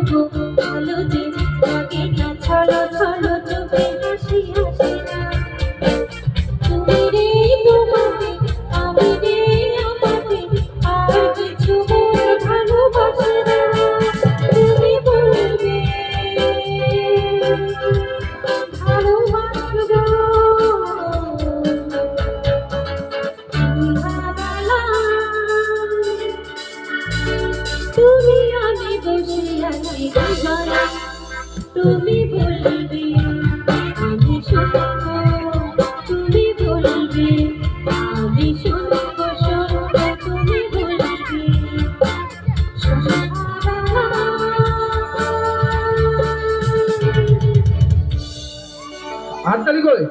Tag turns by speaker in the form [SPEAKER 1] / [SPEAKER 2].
[SPEAKER 1] গো ভালো যে লাগে না ছলো ছলো চোখে হাসি হাসি না তুমি রে তোমাকে আমি রে আমাকে আর কিছু মন ভালোবাসে না তুমি বলবে ভালোবাসবো তুমি আমি বসে আছি গানা তুমি বলবে আমি শুনবো তুমি বলবে আমি শুনবো শুনবো তুমি বলবে
[SPEAKER 2] হাততালি করে